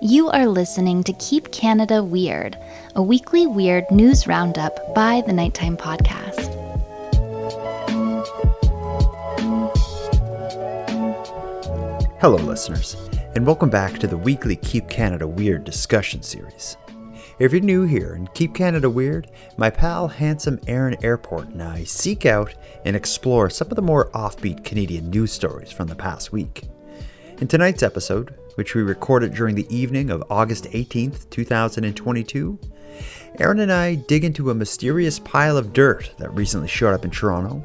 You are listening to Keep Canada Weird, a weekly weird news roundup by the Nighttime Podcast. Hello, listeners, and welcome back to the weekly Keep Canada Weird discussion series. If you're new here and Keep Canada Weird, my pal handsome Aaron Airport and I seek out and explore some of the more offbeat Canadian news stories from the past week. In tonight's episode, which we recorded during the evening of August 18th, 2022, Aaron and I dig into a mysterious pile of dirt that recently showed up in Toronto.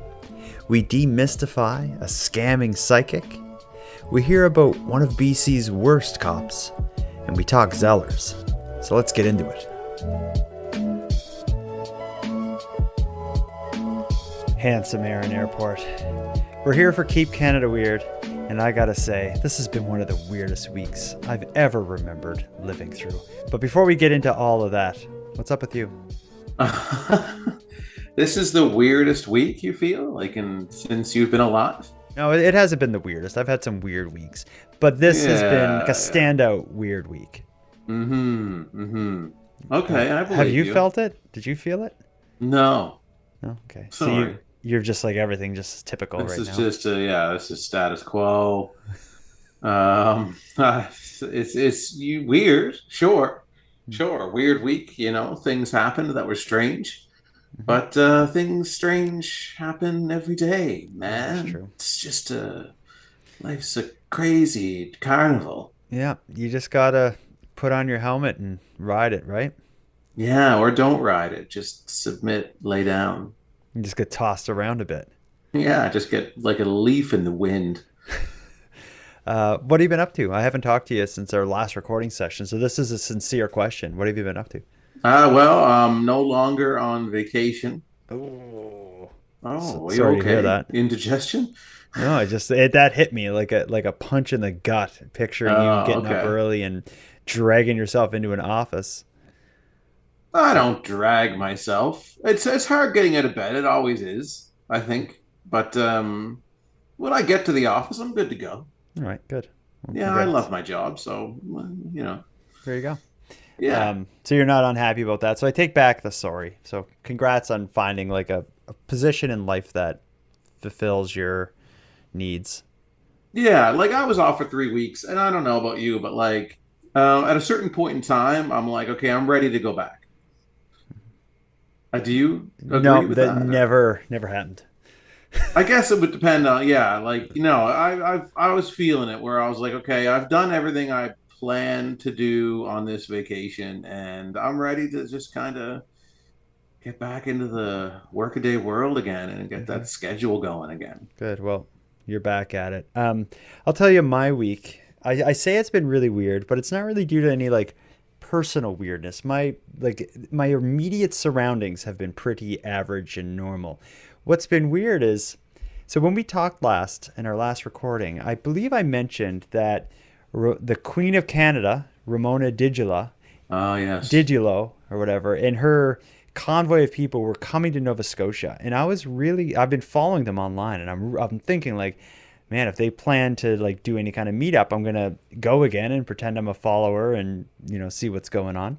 We demystify a scamming psychic. We hear about one of BC's worst cops, and we talk Zellers. So let's get into it. Handsome Aaron Airport. We're here for Keep Canada Weird, and I gotta say, this has been one of the weirdest weeks I've ever remembered living through. But before we get into all of that, what's up with you? This is the weirdest week, you feel? Since you've been alive? No, it hasn't been the weirdest. I've had some weird weeks, but this has been like a standout weird week. Okay, I believe Have you felt it? Did you feel it? No. No? Okay. Sorry. So you're just like everything just typical right now. This is status quo. It's weird, sure. Weird week, things happened that were strange. But things strange happen every day, man. That's true. It's just life's a crazy carnival. Yeah, you just gotta put on your helmet and ride it, right? Yeah, or don't ride it. Just submit, lay down. You just get tossed around a bit. Yeah, just get like a leaf in the wind. What have you been up to? I haven't talked to you since our last recording session, so this is a sincere question. What have you been up to? No longer on vacation. Oh, are you sorry okay? to hear that. Indigestion? No, that hit me like a punch in the gut. Picturing you getting up early and dragging yourself into an office. I don't drag myself. It's hard getting out of bed. It always is, I think. But when I get to the office, I'm good to go. All right, good. Well, yeah, congrats. I love my job, so There you go. Yeah. So you're not unhappy about that. So I take back the sorry. So congrats on finding like a position in life that fulfills your needs. Yeah, like I was off for 3 weeks, and I don't know about you, but at a certain point in time, I'm like, okay, I'm ready to go back. Do you agree with that? Never happened. I guess it would depend on, I was feeling it where I was like, okay, I've done everything I planned to do on this vacation, and I'm ready to just kind of get back into the workaday world again and get that schedule going again. Good. Well, you're back at it. I'll tell you my week. I say it's been really weird, but it's not really due to any like personal weirdness. My immediate surroundings have been pretty average and normal. What's been weird is, so when we talked last in our last recording, I believe I mentioned that the Queen of Canada, Ramona Didulo, Didulo or whatever, and her convoy of people were coming to Nova Scotia, and I've been following them online, and I'm thinking like, man, if they plan to like do any kind of meetup, I'm gonna go again and pretend I'm a follower and see what's going on.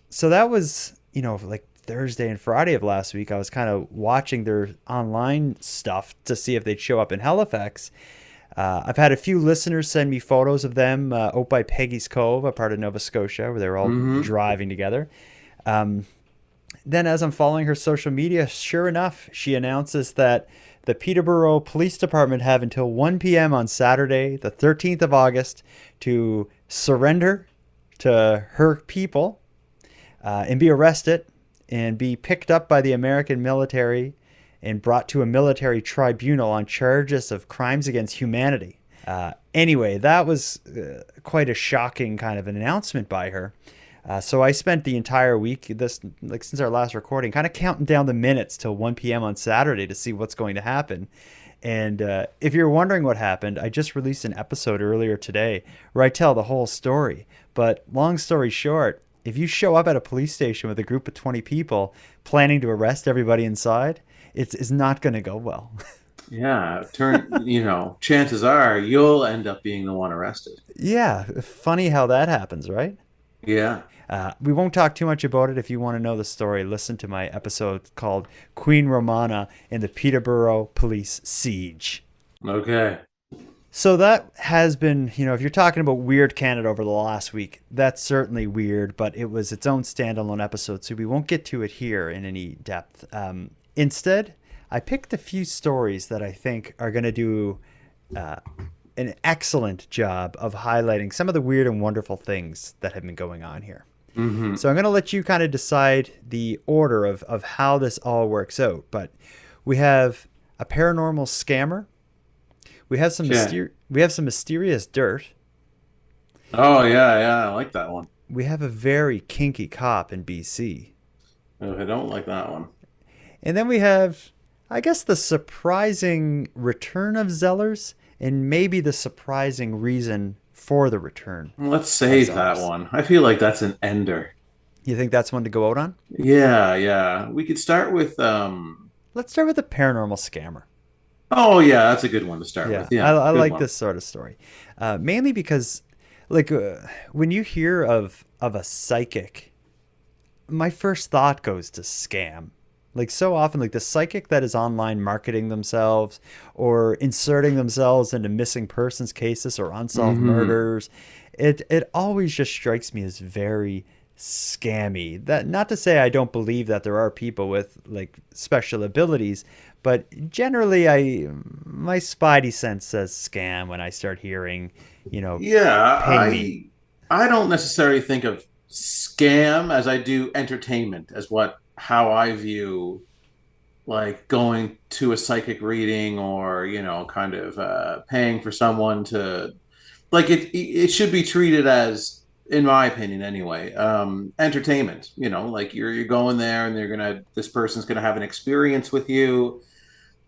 So that was like Thursday and Friday of last week. I was kind of watching their online stuff to see if they'd show up in Halifax. I've had a few listeners send me photos of them out by Peggy's Cove, a part of Nova Scotia, where they were all driving together. Then as I'm following her social media, sure enough, she announces that the Peterborough Police Department have until 1 p.m. on Saturday, the 13th of August, to surrender to her people and be arrested and be picked up by the American military and brought to a military tribunal on charges of crimes against humanity. Anyway, that was quite a shocking kind of an announcement by her. So I spent the entire week, since our last recording, kind of counting down the minutes till 1 p.m. on Saturday to see what's going to happen. And if you're wondering what happened, I just released an episode earlier today where I tell the whole story. But long story short, if you show up at a police station with a group of 20 people planning to arrest everybody inside, it's not going to go well. Yeah, chances are you'll end up being the one arrested. Yeah, funny how that happens, right? Yeah. We won't talk too much about it. If you want to know the story, listen to my episode called Queen Romana and the Peterborough Police Siege. Okay. So that has been, if you're talking about weird Canada over the last week, that's certainly weird, but it was its own standalone episode, so we won't get to it here in any depth. Instead, I picked a few stories that I think are going to do uh, an excellent job of highlighting some of the weird and wonderful things that have been going on here. Hmm. So I'm going to let you kind of decide the order of how this all works out. But we have a paranormal scammer. We have Okay. we have some mysterious dirt. Oh yeah, yeah, I like that one. We have a very kinky cop in BC. Oh, I don't like that one. And then we have, I guess, the surprising return of Zellers and maybe the surprising reason for the return Let's of save that Zellers. one. I feel like that's an ender. You think that's one to go out on? Yeah, yeah. We could start with Let's start with the paranormal scammer. oh yeah, that's a good one to start with. Yeah, Yeah, I good like one. this sort of story, mainly because, like, when you hear of a psychic, my first thought goes to scam. Like so often, like the psychic that is online marketing themselves or inserting themselves into missing persons cases or unsolved Hmm. murders, it always just strikes me as very scammy. That not to say I don't believe that there are people with like special abilities, but generally I my spidey sense says scam when I start hearing, Yeah, pay me. I don't necessarily think of scam as I do entertainment as what how I view like going to a psychic reading or kind of paying for someone to like it should be treated as in my opinion anyway entertainment, like you're going there and they're gonna this person's gonna have an experience with you.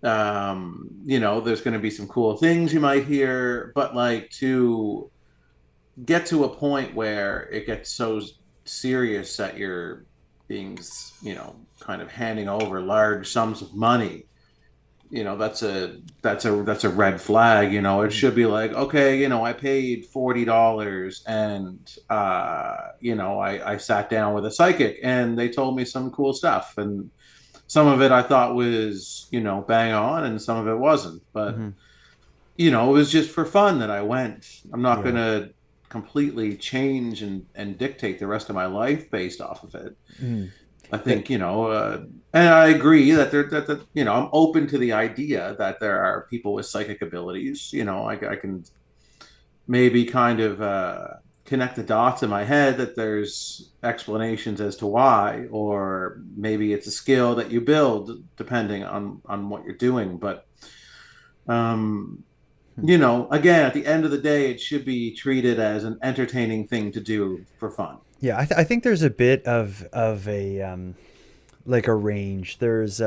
There's gonna be some cool things you might hear, but like to get to a point where it gets so serious that you're being kind of handing over large sums of money, that's a red flag. It Mhm. should be like, okay, I paid $40 and I sat down with a psychic and they told me some cool stuff, and some of it I thought was bang on and some of it wasn't, but Mhm. it was just for fun that I went. I'm not going Yeah. to completely change and dictate the rest of my life based off of it. Mhm. I That think, and I agree that I'm open to the idea that there are people with psychic abilities. I can maybe kind of connect the dots in my head that there's explanations as to why, or maybe it's a skill that you build depending on what you're doing. But um, again, at the end of the day, it should be treated as an entertaining thing to do for fun. yeah, I think there's a bit of a like a range. There's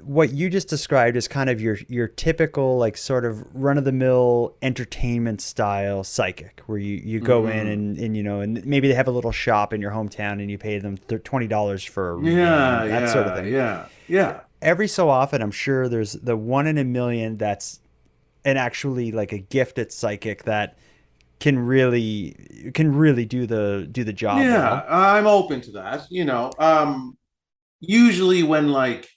what you just described as kind of your typical like sort of run of the mill entertainment style psychic where you go in Hmm. and and maybe they have a little shop in your hometown and you pay them $20 for a reading Yeah, and that sort of yeah, thing. yeah, yeah, Every so often I'm sure there's the one in a million that's an actually like a gifted psychic that can really do the job yeah. well. I'm open to that. Usually when like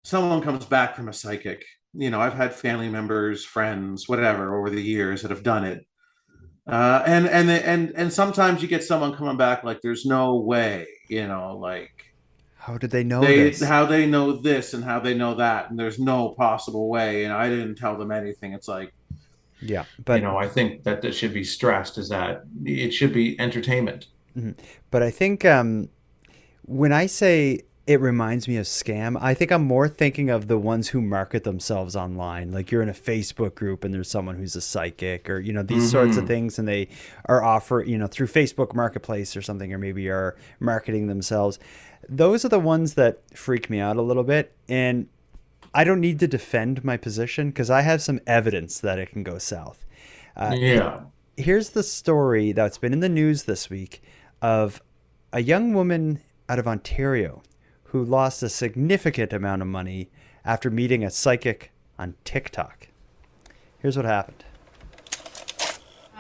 someone comes back from a psychic, I've had family members, friends, whatever, over the years that have done it. And sometimes you get someone coming back like there's no way, like How did they know they this? how they know this and how they know that, and there's no possible way, and I didn't tell them anything. It's like, Yeah, but I think that this should be stressed is that it should be entertainment. mhm. But I think when I say it reminds me of scam, I think I'm more thinking of the ones who market themselves online. Like you're in a Facebook group and there's someone who's a psychic or these sorts of Hmm. things and they are offer, through Facebook Marketplace or something or maybe are marketing themselves. Those are the ones that freak me out a little bit and I don't need to defend my position because I have some evidence that it can go south. Uh, Yeah. Here's the story that's been in the news this week of a young woman out of Ontario who lost a significant amount of money after meeting a psychic on TikTok. Here's what happened.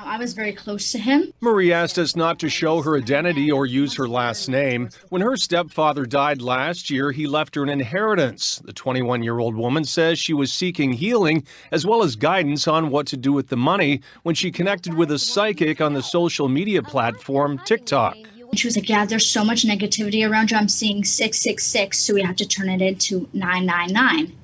I was very close to him. Marie asked us not to show her identity or use her last name. When her stepfather died last year, he left her an inheritance. The 21-year-old woman says she was seeking healing as well as guidance on what to do with the money when she connected with a psychic on the social media platform TikTok. She was like, yeah, there's so much negativity around you. I'm seeing 666, so we have to turn it into 999.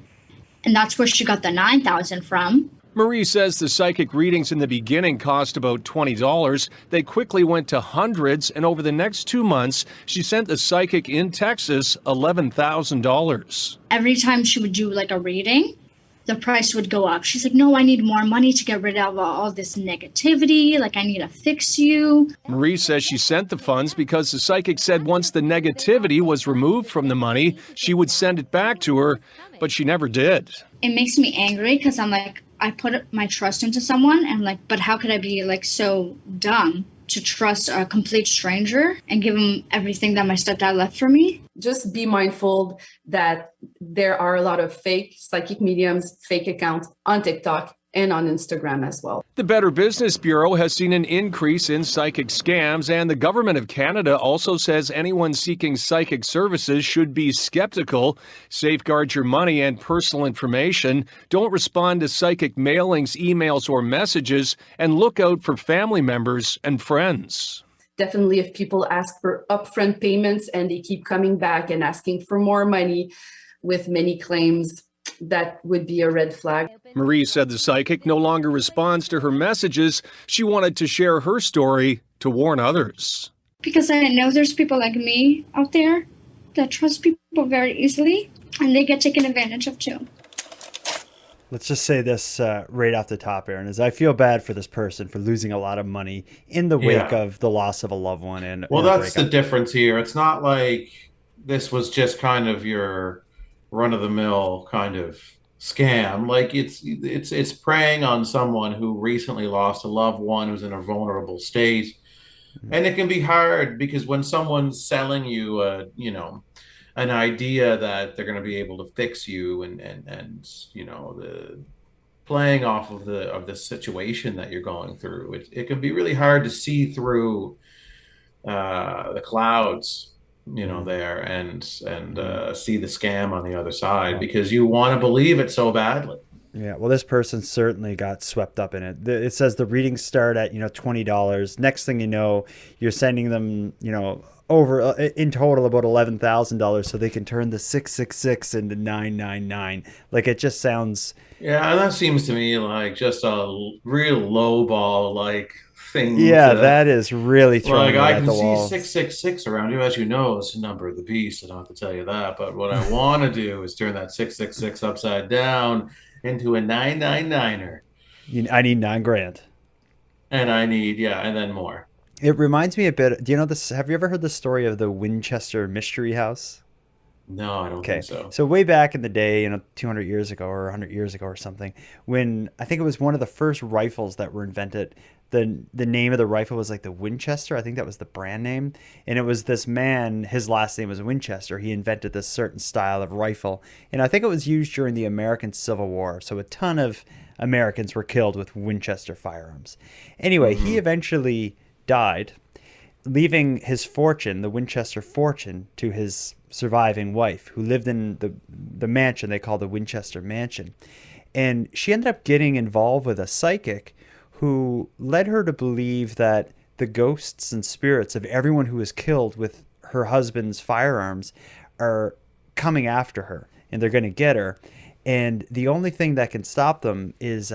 And that's where she got the 9,000 from. Marie says the psychic readings in the beginning cost about $20. They quickly went to hundreds, and over the next 2 months, she sent the psychic in Texas $11,000. Every time she would do like a reading, the price would go up. She's like, no, I need more money to get rid of all this negativity. Like, I need to fix you. Marie says she sent the funds because the psychic said once the negativity was removed from the money, she would send it back to her, but she never did. It makes me angry because I'm like, I put my trust into someone and like, but how could I be like so dumb to trust a complete stranger and give him everything that my stepdad left for me? Just be mindful that there are a lot of fake psychic mediums, fake accounts on TikTok and on Instagram as well. The Better Business Bureau has seen an increase in psychic scams, and the Government of Canada also says anyone seeking psychic services should be skeptical, safeguard your money and personal information, don't respond to psychic mailings, emails, or messages, and look out for family members and friends. Definitely, if people ask for upfront payments and they keep coming back and asking for more money with many claims, that would be a red flag. Marie said the psychic no longer responds to her messages. She wanted to share her story to warn others. Because I know there's people like me out there that trust people very easily and they get taken advantage of too. Let's just say this right off the top, Aaron, is I feel bad for this person for losing a lot of money in the wake of the loss of a loved one. And that's the difference here. It's not like this was just kind of your run-of-the-mill kind of scam. Like it's preying on someone who recently lost a loved one who's in a vulnerable state. And it can be hard because when someone's selling you an idea that they're going to be able to fix you and the playing off of the situation that you're going through, it can be really hard to see through the clouds there and see the scam on the other side because you want to believe it so badly. Yeah, well, this person certainly got swept up in it. It says the readings start at $20. Next thing you know, you're sending them over in total about $11,000 so they can turn the 666 into 999. Like, it just sounds. Yeah, and that seems to me like just a real low ball thing. Yeah, that is really throwing I at can the see wall. 666 around you, as you know, it's the number of the beast. I don't have to tell you that. But what I want to do is turn that 666 upside down into a 999er. I need $9,000. And I need, and then more. It reminds me a bit. Do you know this? Have you ever heard the story of the Winchester Mystery House? No, I don't think so. So way back in the day, 200 years ago or 100 years ago or something, when I think it was one of the first rifles that were invented, the name of the rifle was like the Winchester. I think that was the brand name. And it was this man, his last name was Winchester. He invented this certain style of rifle. And I think it was used during the American Civil War. So a ton of Americans were killed with Winchester firearms. Anyway, he eventually died, leaving his fortune, the Winchester fortune, to his surviving wife, who lived in the mansion they call the Winchester Mansion. And she ended up getting involved with a psychic who led her to believe that the ghosts and spirits of everyone who was killed with her husband's firearms are coming after her, and they're going to get her. And the only thing that can stop them is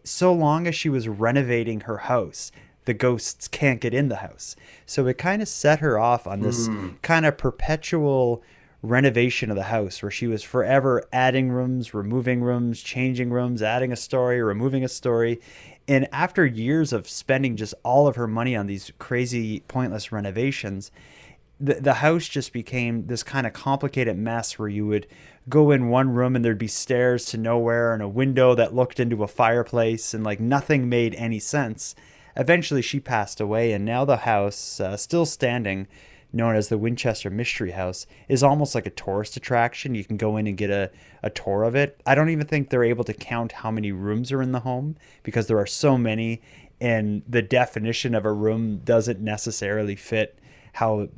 so long as she was renovating her house, the ghosts can't get in the house. So it kind of set her off on this kind of perpetual renovation of the house where she was forever adding rooms, removing rooms, changing rooms, adding a story, removing a story. And after years of spending just all of her money on these crazy, pointless renovations, the house just became this kind of complicated mess where you would go in one room and there'd be stairs to nowhere and a window that looked into a fireplace, and nothing made any sense. Eventually she passed away, and now the house, still standing known as the Winchester Mystery House, is almost like a tourist attraction. You can go in and get a tour of it. I don't even think they're able to count how many rooms are in the home because there are so many, and the definition of a room doesn't necessarily fit how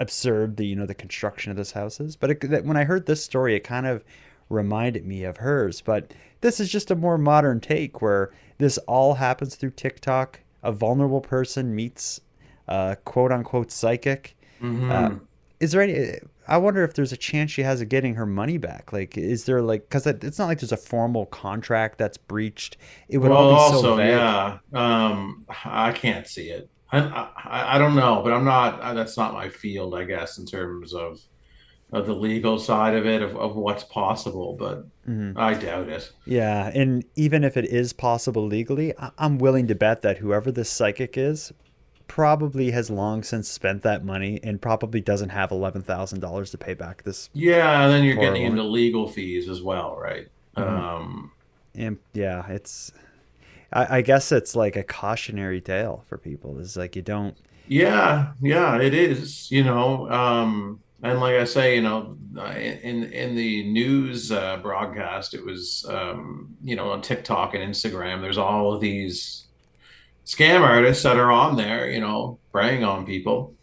absurd the construction of this house is. But when I heard this story, it kind of reminded me of hers. But this is just a more modern take where this all happens through TikTok. A vulnerable person meets a quote unquote psychic. Is there any, I wonder if there's a chance she has of getting her money back. Like, is there because it's not like there's a formal contract that's breached. It would all be also, so vague. yeah, I can't see it. I don't know, but I'm not. That's not my field, I guess, in terms of the legal side of it, of what's possible. But I doubt it. Yeah, and even if it is possible legally, I'm willing to bet that whoever this psychic is probably has long since spent that money and probably doesn't have $11,000 to pay back this. Yeah, and then you're poor getting woman. into legal fees as well, right? And yeah, I guess it's like a cautionary tale for people. It's like you don't. Yeah, it is, and like I say, in the news broadcast, it was, on TikTok and Instagram, there's all of these scam artists that are on there, preying on people.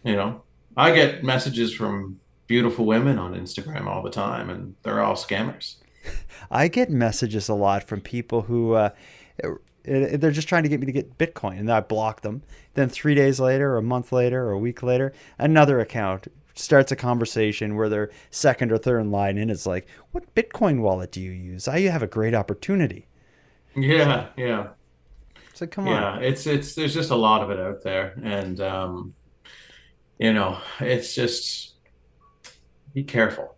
I get messages from beautiful women on Instagram all the time, and they're all scammers. I get messages a lot from people who they're just trying to get me to get Bitcoin, and I block them. Then 3 days later, or a month later, or a week later, another account starts a conversation where they're second or third in line, and it's like, "What Bitcoin wallet do you use? I have a great opportunity." Yeah. It's like, come on. Yeah, it's there's just a lot of it out there, and it's just be careful.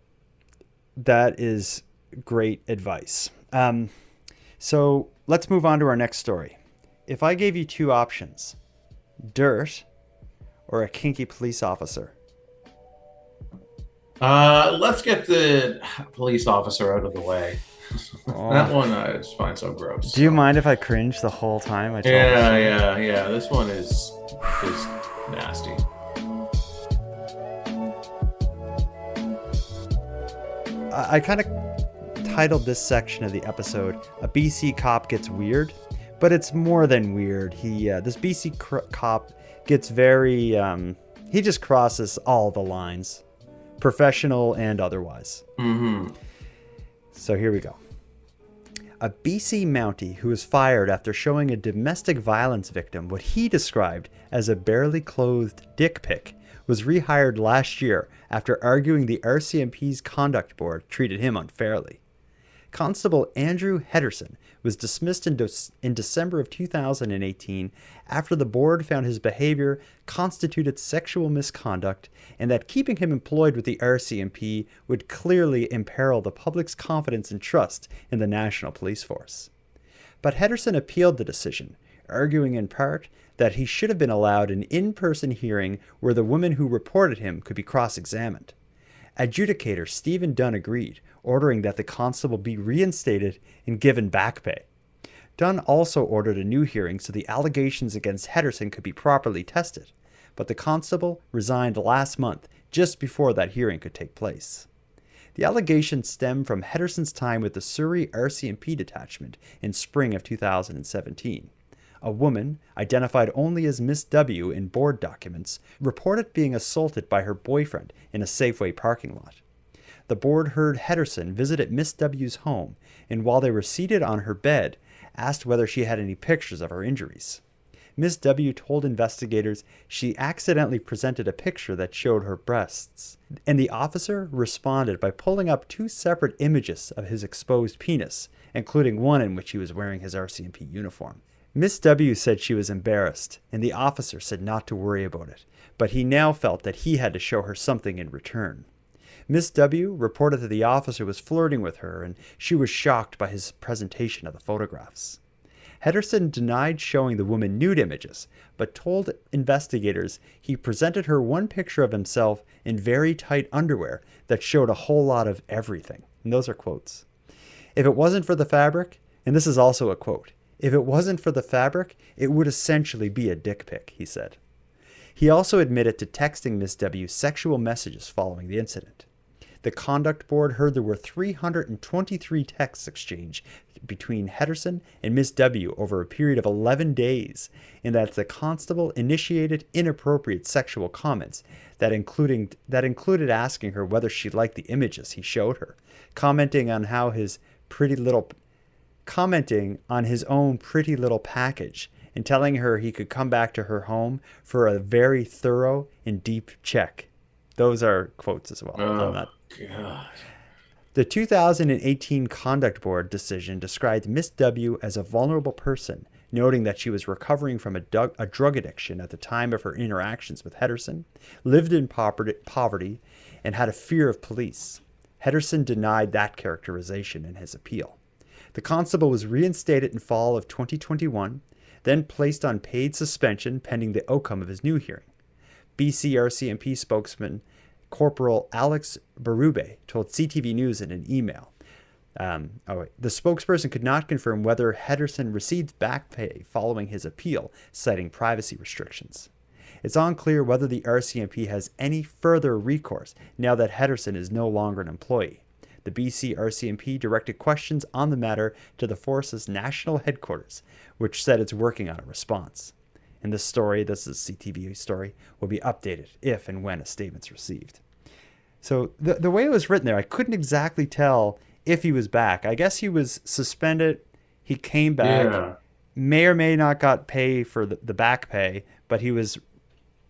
That is great advice. So let's move on to our next story. If I gave you two options, dirt or a kinky police officer. Let's get the police officer out of the way. That one I just find so gross. Do you mind if I cringe the whole time? Yeah. This one is nasty. I kind of titled this section of the episode "A BC Cop Gets Weird," but it's more than weird. This BC cop gets very he just crosses all the lines, professional and otherwise. So here we go. A BC Mountie who was fired after showing a domestic violence victim what he described as a barely clothed dick pic was rehired last year after arguing the RCMP's conduct board treated him unfairly. Constable Andrew Henderson was dismissed in December of 2018 after the board found his behavior constituted sexual misconduct and that keeping him employed with the RCMP would clearly imperil the public's confidence and trust in the National Police Force. But Henderson appealed the decision, arguing in part that he should have been allowed an in-person hearing where the woman who reported him could be cross-examined. Adjudicator Stephen Dunn agreed, ordering that the constable be reinstated and given back pay. Dunn also ordered a new hearing so the allegations against Henderson could be properly tested, but the constable resigned last month just before that hearing could take place. The allegations stem from Henderson's time with the Surrey RCMP detachment in spring of 2017. A woman, identified only as Miss W in board documents, reported being assaulted by her boyfriend in a Safeway parking lot. The board heard Henderson visited Miss W's home, and while they were seated on her bed, asked whether she had any pictures of her injuries. Miss W told investigators she accidentally presented a picture that showed her breasts, and the officer responded by pulling up two separate images of his exposed penis, including one in which he was wearing his RCMP uniform. Miss W said she was embarrassed, and the officer said not to worry about it, but he now felt that he had to show her something in return. Miss W reported that the officer was flirting with her, and she was shocked by his presentation of the photographs. Henderson denied showing the woman nude images, but told investigators he presented her one picture of himself in very tight underwear that showed a whole lot of everything. And those are quotes. If it wasn't for the fabric, and this is also a quote, if it wasn't for the fabric, it would essentially be a dick pic, he said. He also admitted to texting Miss W sexual messages following the incident. The conduct board heard there were 323 texts exchanged between Henderson and Miss W over a period of 11 days, and that the constable initiated inappropriate sexual comments that included asking her whether she liked the images he showed her, commenting on his own pretty little package, and telling her he could come back to her home for a very thorough and deep check. Those are quotes as well. Oh, God. The 2018 Conduct Board decision described Miss W as a vulnerable person, noting that she was recovering from a drug addiction at the time of her interactions with Henderson, lived in poverty, and had a fear of police. Henderson denied that characterization in his appeal. The constable was reinstated in fall of 2021, then placed on paid suspension pending the outcome of his new hearing. BC RCMP spokesman Corporal Alex Berube told CTV News in an email. The spokesperson could not confirm whether Henderson received back pay following his appeal, citing privacy restrictions. It's unclear whether the RCMP has any further recourse now that Henderson is no longer an employee. The BC RCMP directed questions on the matter to the force's national headquarters, which said it's working on a response. And this story, this is a CTV story, will be updated if and when a statement's received. So the way it was written there, I couldn't exactly tell if he was back. I guess he was suspended. He came back, may or may not got pay for the back pay, but he was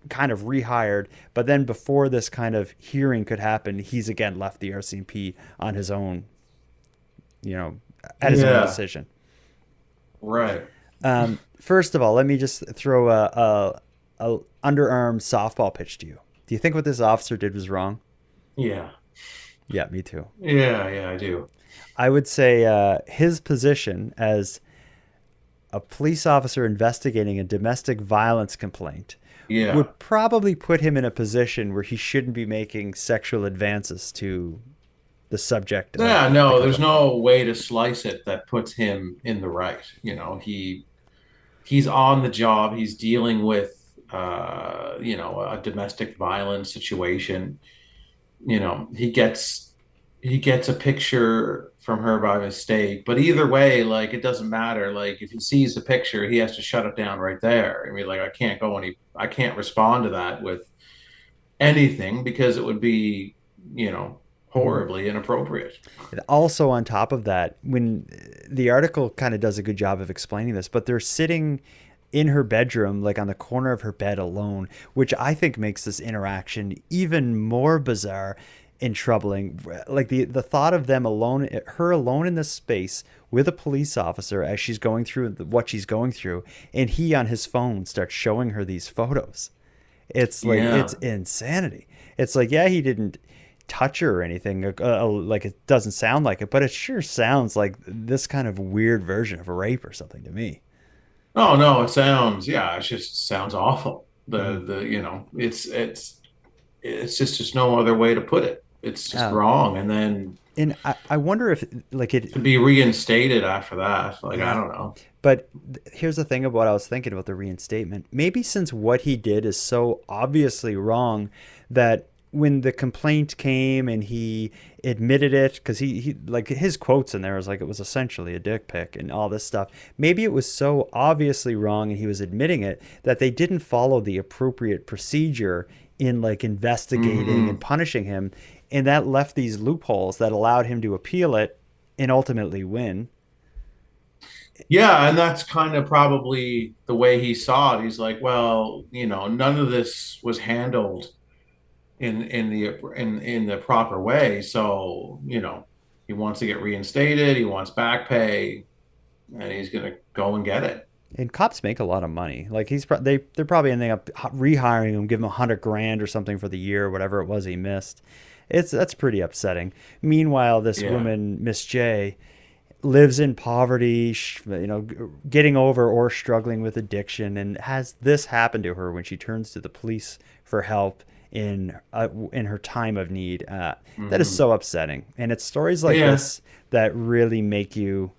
kind of rehired. But then before this kind of hearing could happen, he's again left the RCMP on his own, at his own decision. Right. First of all, let me just throw a underarm softball pitch to you. Do you think what this officer did was wrong? Yeah. Yeah, me too. Yeah, I do. I would say his position as a police officer investigating a domestic violence complaint would probably put him in a position where he shouldn't be making sexual advances to the subject. Yeah, no, there's no way to slice it that puts him in the right. He's on the job. He's dealing with, a domestic violence situation. He gets a picture from her by mistake, but either way, like, it doesn't matter. Like, if he sees the picture, he has to shut it down right there. I mean, like, I can't respond to that with anything because it would be, horribly inappropriate. And also on top of that, when the article kind of does a good job of explaining this, but they're sitting in her bedroom, like on the corner of her bed alone, which I think makes this interaction even more bizarre and troubling. Like the thought of them alone, her alone in this space with a police officer as she's going through what she's going through, and he on his phone starts showing her these photos. It's like, it's insanity. It's like, he didn't touch her or anything, like it doesn't sound like it, but it sure sounds like this kind of weird version of a rape or something to me. Oh no, it just sounds awful. It's just no other way to put it. It's just wrong. And I wonder if it to be reinstated after that. Like, I don't know. But here's the thing of what I was thinking about the reinstatement. Maybe since what he did is so obviously wrong that when the complaint came and he admitted it, because he like his quotes in there was like it was essentially a dick pic and all this stuff. Maybe it was so obviously wrong and he was admitting it that they didn't follow the appropriate procedure in like investigating and punishing him. And that left these loopholes that allowed him to appeal it and ultimately win. Yeah, and that's kind of probably the way he saw it. He's like, well, none of this was handled in the proper way. So, he wants to get reinstated, he wants back pay, and he's gonna go and get it. And cops make a lot of money. Like they're probably ending up rehiring him, give him $100,000 or something for the year, whatever it was he missed. That's pretty upsetting. Meanwhile, this woman, Miss J, lives in poverty, getting over or struggling with addiction, and has this happen to her when she turns to the police for help in her time of need. That is so upsetting. And it's stories like this that really make you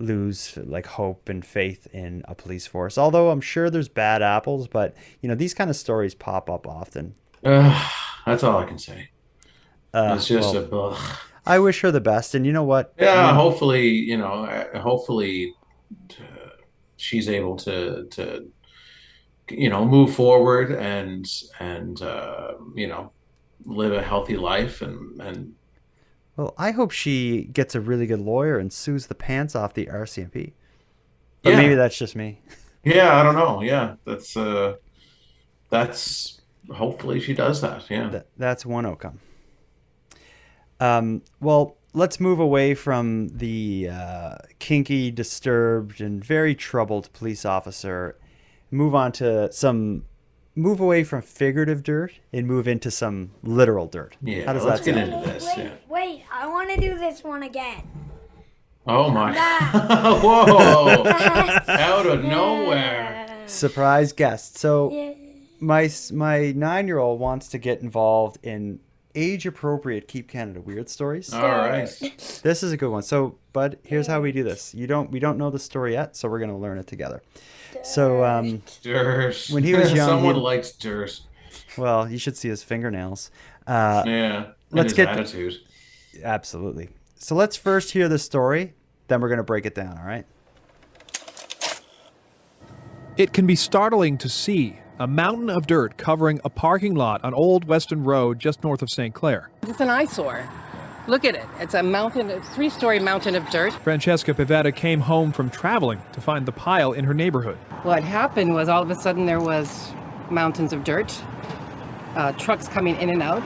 lose like hope and faith in a police force. Although I'm sure there's bad apples, but these kind of stories pop up often. That's all I can say. It's just well, I wish her the best, and you know what? Yeah, hopefully she's able to move forward and live a healthy life and well, I hope she gets a really good lawyer and sues the pants off the RCMP. But yeah. maybe that's just me. Yeah, I don't know. Yeah, that's hopefully she does that. Yeah. That's one outcome. Well, let's move away from the kinky, disturbed, and very troubled police officer. Move away from figurative dirt and move into some literal dirt. Yeah, how does let's that get sound? into this. Wait, I want to do this one again. Oh my! Whoa! Out of nowhere. Surprise guest. So my 9-year-old wants to get involved in age-appropriate Keep Canada Weird stories. All right. This is a good one. So, bud, here's how we do this. We don't know the story yet, so we're going to learn it together. So, Dirt. When he was young, someone likes dirt. Well, you should see his fingernails. Let's get attitude. Absolutely. So let's first hear the story, then we're going to break it down, all right? It can be startling to see a mountain of dirt covering a parking lot on Old Weston Road just north of St. Clair. It's an eyesore. Look at it. It's a mountain, a 3-story mountain of dirt. Francesca Pivetta came home from traveling to find the pile in her neighborhood. What happened was all of a sudden there was mountains of dirt, trucks coming in and out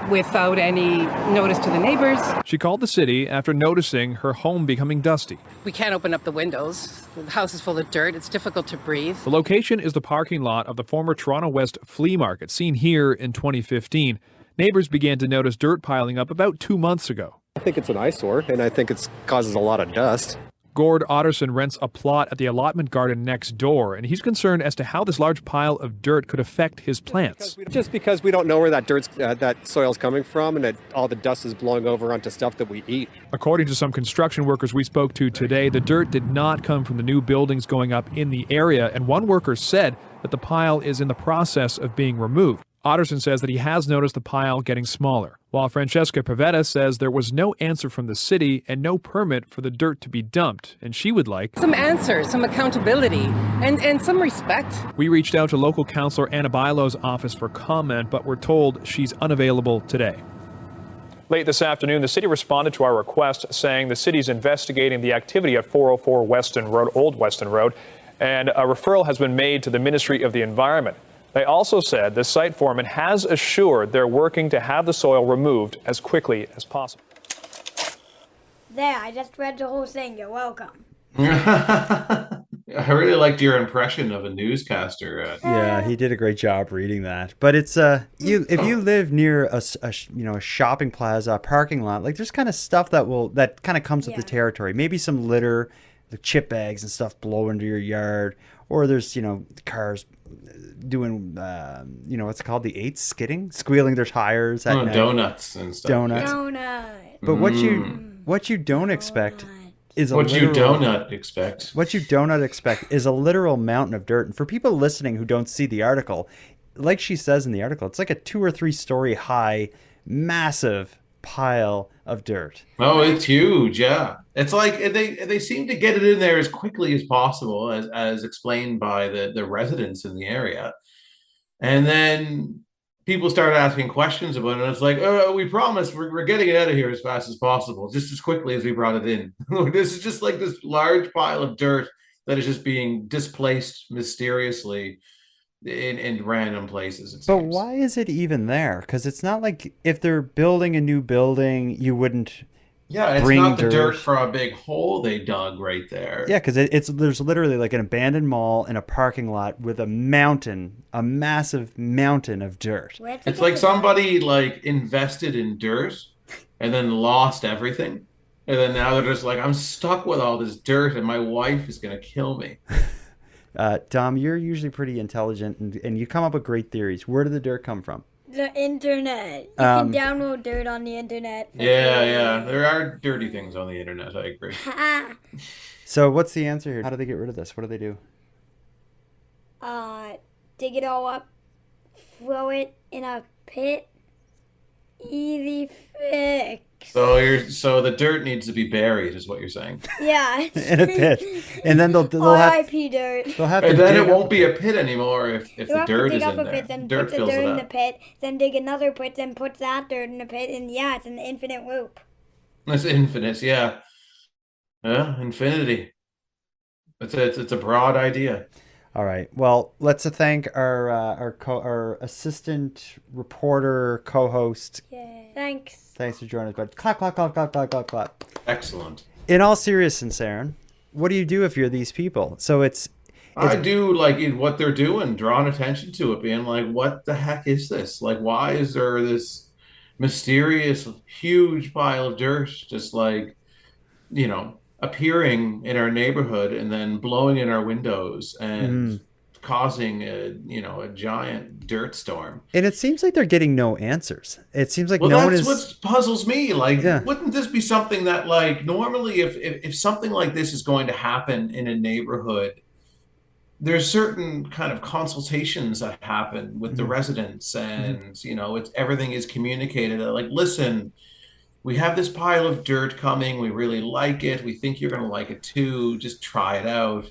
without any notice to the neighbors. She called the city after noticing her home becoming dusty. We can't open up the windows. The house is full of dirt. It's difficult to breathe. The location is the parking lot of the former Toronto West Flea Market, seen here in 2015. Neighbors began to notice dirt piling up about 2 months ago. I think it's an eyesore, and I think it causes a lot of dust. Gord Otterson rents a plot at the allotment garden next door, and he's concerned as to how this large pile of dirt could affect his plants. Just because we don't know where that soil's coming from, and that all the dust is blowing over onto stuff that we eat. According to some construction workers we spoke to today, the dirt did not come from the new buildings going up in the area, and one worker said that the pile is in the process of being removed. Otterson says that he has noticed the pile getting smaller, while Francesca Pivetta says there was no answer from the city and no permit for the dirt to be dumped, and she would like some answers, some accountability, and some respect. We reached out to local councillor Anna Bilo's office for comment, but we're told she's unavailable today. Late this afternoon, the city responded to our request, saying the city's investigating the activity at 404 Weston Road, Old Weston Road, and a referral has been made to the Ministry of the Environment. They also said the site foreman has assured they're working to have the soil removed as quickly as possible. There, I just read the whole thing. You're welcome. I really liked your impression of a newscaster. Yeah, he did a great job reading that. But it's if you live near a shopping plaza, a parking lot, like there's kind of stuff that kind of comes with the territory. Maybe some litter, the chip bags and stuff blow into your yard, or there's cars doing what's it called, the eights, squealing their tires at night. Donuts and stuff. Donuts. But what you don't expect is what you do not expect is a literal mountain of dirt. And for people listening who don't see the article, like she says in the article, it's like a 2 or 3 story high, massive pile of dirt. Oh, it's huge. Yeah, it's like they seem to get it in there as quickly as possible, as explained by the residents in the area, and then people start asking questions about it, and it's like, oh, we promise we're getting it out of here as fast as possible, just as quickly as we brought it in. This is just like this large pile of dirt that is just being displaced mysteriously in random places. But why is it even there? Because it's not like if they're building a new building, you wouldn't. Yeah, it's not the dirt from a big hole they dug right there. Yeah, because there's literally like an abandoned mall in a parking lot with a massive mountain of dirt. It's like somebody invested in dirt and then lost everything, and then now they're just like, I'm stuck with all this dirt, and my wife is gonna kill me. Dom, you're usually pretty intelligent and you come up with great theories. Where did the dirt come from? The internet. You Um, can download dirt on the internet. Yeah. There are dirty things on the internet. I agree. So what's the answer here? How do they get rid of this? What do they do? Dig it all up, throw it in a pit. Easy fix. So the dirt needs to be buried, is what you're saying. Yeah. In a pit, and then they'll have R.I.P. dirt. they'll have to And then dig it won't up be a pit anymore if You the have to dirt dig is up in a there. pit, then Dirt put the fills dirt it in the up. pit, then dig another pit, then put that dirt in the pit, and yeah, it's an infinite loop. It's infinite, yeah. Yeah, infinity. It's a broad idea. All right. Well, let's thank our assistant reporter co-host. Yeah. Thanks. Thanks for joining us. But clap, clap, clap, clap, clap, clap, clap. Excellent. In all seriousness, Aaron, what do you do if you're these people? So I do like what they're doing, drawing attention to it, being like, what the heck is this? Like, why is there this mysterious, huge pile of dirt just like, appearing in our neighborhood and then blowing in our windows and causing a giant dirt storm. And it seems like they're getting no answers. It seems like Well, no one that's is. what puzzles me. Like, Yeah. wouldn't this be something that, like, normally if something like this is going to happen in a neighborhood, there's certain kind of consultations that happen with the residents, and everything is communicated. Like, listen, we have this pile of dirt coming. We really like it. We think you're going to like it too. Just try it out.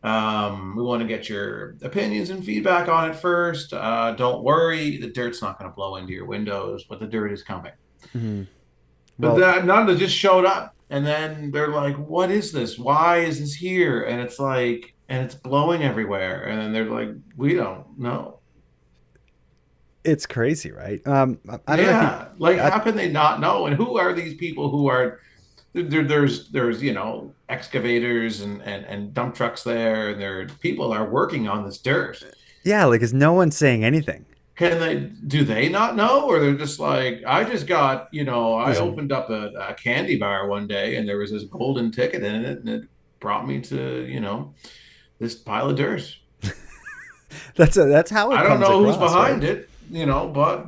We want to get your opinions and feedback on it first. Don't worry, the dirt's not going to blow into your windows, but the dirt is coming. Well, But none of them just showed up, and then they're like, "What is this? Why is this here?" And it's like, and it's blowing everywhere, and then they're like, "We don't know." it's crazy, right? I don't know. Yeah, like how can they not know? And who are these people who are? There's excavators and dump trucks there, and people are working on this dirt. Yeah, like is no one saying anything? Do they not know, or they're just like, I just got, I opened up a candy bar one day and there was this golden ticket in it, and it brought me to, this pile of dirt. That's how it I don't comes know who's across, behind right? it, but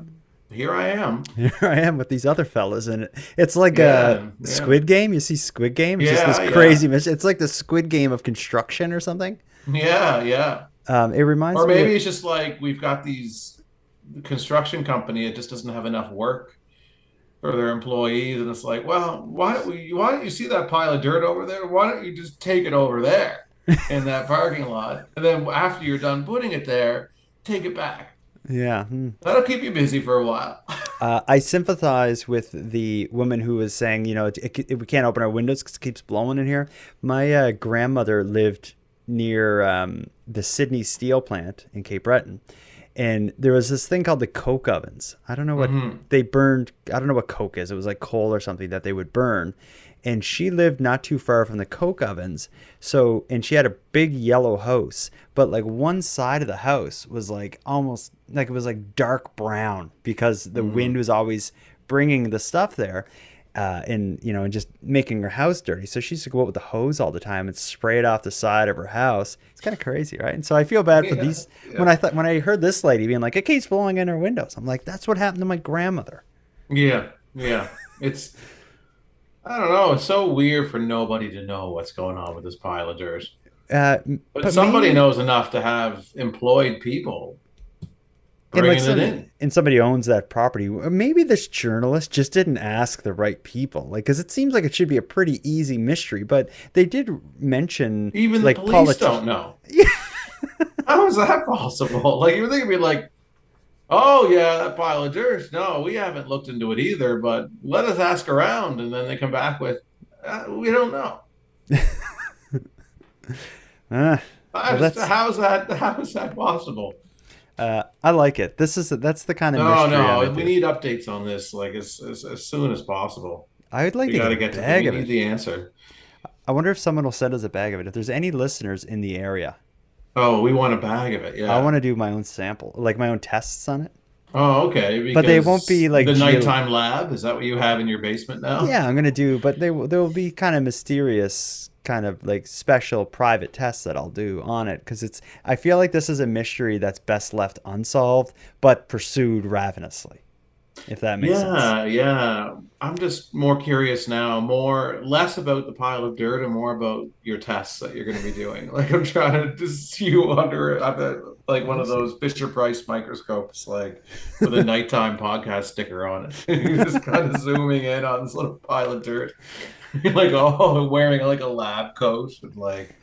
here I am. Here I am with these other fellas, and it's like Yeah, a Squid Game. You see Squid Game? It's just Yeah, this yeah. crazy mission. It's like the Squid Game of construction or something. Yeah. It reminds Or me. maybe it's just like we've got these construction company, it just doesn't have enough work for their employees, and it's like, well, why don't you see that pile of dirt over there? Why don't you just take it over there in that parking lot, and then after you're done putting it there, take it back. Yeah. That'll keep you busy for a while. I sympathize with the woman who was saying, we can't open our windows because it keeps blowing in here. My grandmother lived near the Sydney steel plant in Cape Breton. And there was this thing called the coke ovens. I don't know what they burned. I don't know what coke is. It was like coal or something that they would burn. And she lived not too far from the coke ovens. And she had a big yellow house, but like one side of the house was like almost like it was like dark brown because the wind was always bringing the stuff there. And just making her house dirty. So she used to go out with the hose all the time and spray it off the side of her house. It's kind of crazy, right? And so I feel bad for these. Yeah. When I heard this lady being like, it keeps blowing in her windows, I'm like, that's what happened to my grandmother. Yeah. It's, I don't know. It's so weird for nobody to know what's going on with this pile of dirt. But somebody knows enough to have employed people. And somebody owns that property. Maybe this journalist just didn't ask the right people, because it seems like it should be a pretty easy mystery. But they did mention even the police don't know. How is that possible? Like, you think it'd be like, oh yeah, that pile of dirt. No, we haven't looked into it either. But let us ask around, and then they come back with, we don't know. How is that possible? I like it. That's the kind of mystery. No, we need updates on this, like as soon as possible. I would like to get a bag of it. We need the answer. I wonder if someone will send us a bag of it. If there's any listeners in the area. Oh, we want a bag of it. Yeah. I want to do my own sample, like my own tests on it. Oh, okay. But they won't be like the nighttime lab. Is that what you have in your basement now? Yeah, I'm gonna do, but they will be kind of mysterious, kind of like special private tests that I'll do on it because I feel like this is a mystery that's best left unsolved, but pursued ravenously. If that makes sense. Yeah. I'm just more curious now, less about the pile of dirt and more about your tests that you're going to be doing. Like I'm trying to just see you under like one of those Fisher Price microscopes, like with a nighttime podcast sticker on it. You're just kind of zooming in on this little pile of dirt. You're like, oh, wearing like a lab coat and like,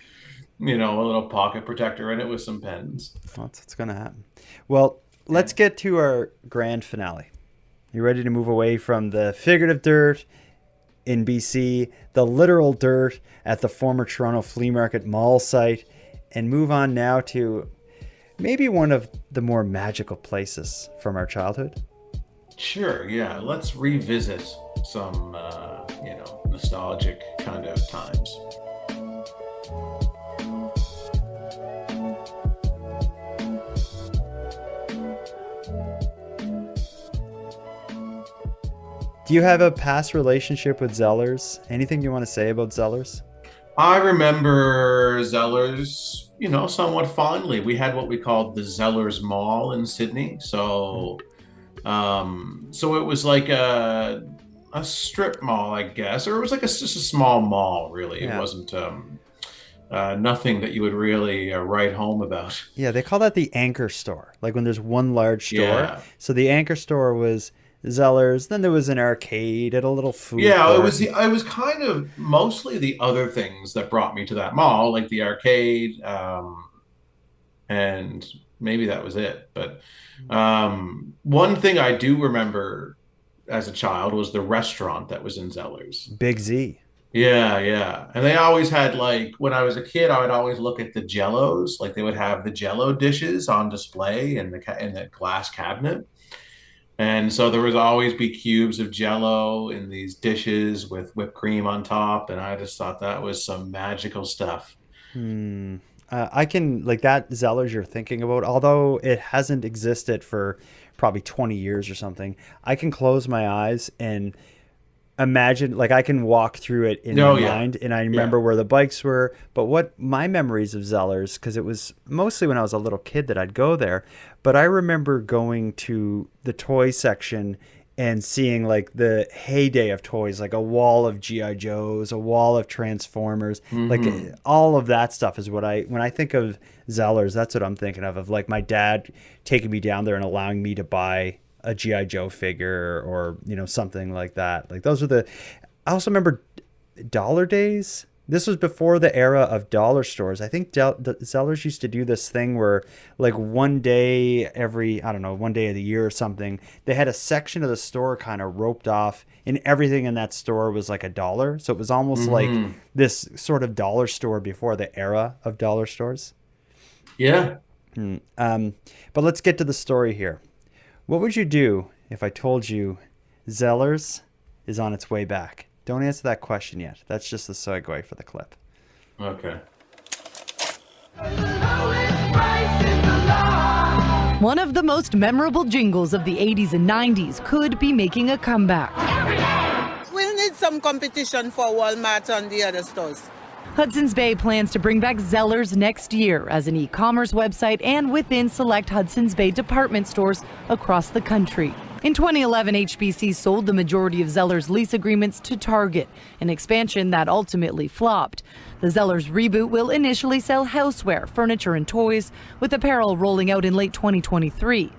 a little pocket protector in it with some pens. Well, that's what's going to happen. Well, let's get to our grand finale. You ready to move away from the figurative dirt in BC, the literal dirt at the former Toronto Flea Market Mall site, and move on now to maybe one of the more magical places from our childhood? Sure, yeah. Let's revisit some, nostalgic kind of times. Do you have a past relationship with Zellers? Anything you want to say about Zellers? I remember Zellers, somewhat fondly. We had what we called the Zellers Mall in Sydney. So it was like a strip mall, I guess, or it was like just a small mall, really. Yeah. It wasn't nothing that you would really write home about. Yeah, they call that the anchor store, like when there's one large store. Yeah. So the anchor store was Zellers, then there was an arcade and a little food court. It was kind of mostly the other things that brought me to that mall, like the arcade, and maybe that was it. But one thing I do remember as a child was the restaurant that was in Zellers. Big Z. Yeah. And they always had, like, when I was a kid, I would always look at the Jellos. Like they would have the Jello dishes on display in the glass cabinet. And so there would always be cubes of Jello in these dishes with whipped cream on top. And I just thought that was some magical stuff. I can, like that Zellers you're thinking about, although it hasn't existed for probably 20 years or something, I can close my eyes and imagine, like I can walk through it in my mind and I remember where the bikes were. But what my memories of Zellers, because it was mostly when I was a little kid that I'd go there, but I remember going to the toy section and seeing like the heyday of toys, like a wall of G.I. Joes, a wall of Transformers, like all of that stuff is when I think of Zellers, that's what I'm thinking of like my dad taking me down there and allowing me to buy a G.I. Joe figure or, something like that. Like those are I also remember Dollar Days. This was before the era of dollar stores. I think Zellers used to do this thing where like one day of the year or something, they had a section of the store kind of roped off and everything in that store was like $1. So it was almost like this sort of dollar store before the era of dollar stores. Yeah. But let's get to the story here. What would you do if I told you Zellers is on its way back? Don't answer that question yet. That's just the segue for the clip. Okay. One of the most memorable jingles of the 80s and 90s could be making a comeback. We'll need some competition for Walmart and the other stores. Hudson's Bay plans to bring back Zellers next year as an e-commerce website and within select Hudson's Bay department stores across the country. In 2011, HBC sold the majority of Zellers lease agreements to Target, an expansion that ultimately flopped. The Zellers reboot will initially sell houseware, furniture, and toys, with apparel rolling out in late 2023.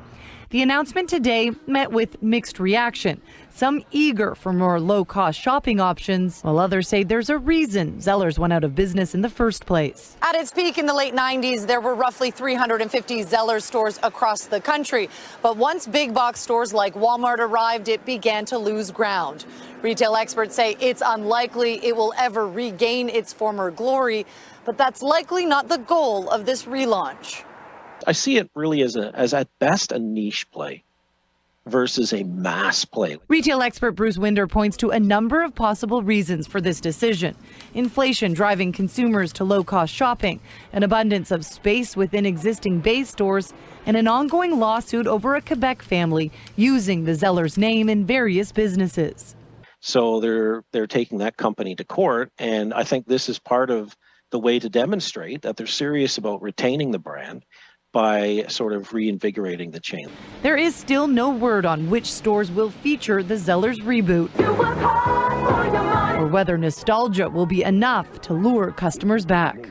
The announcement today met with mixed reaction. Some eager for more low-cost shopping options, while others say there's a reason Zellers went out of business in the first place. At its peak in the late 90s, there were roughly 350 Zellers stores across the country. But once big box stores like Walmart arrived, it began to lose ground. Retail experts say it's unlikely it will ever regain its former glory, but that's likely not the goal of this relaunch. I see it really as at best a niche play. versus a mass play. Retail expert Bruce Winder points to a number of possible reasons for this decision. Inflation driving consumers to low-cost shopping, an abundance of space within existing Bay stores, and an ongoing lawsuit over a Quebec family using the Zellers name in various businesses. So they're taking that company to court, and I think this is part of the way to demonstrate that they're serious about retaining the brand by sort of reinvigorating the chain. There is still no word on which stores will feature the Zellers reboot, or whether nostalgia will be enough to lure customers back.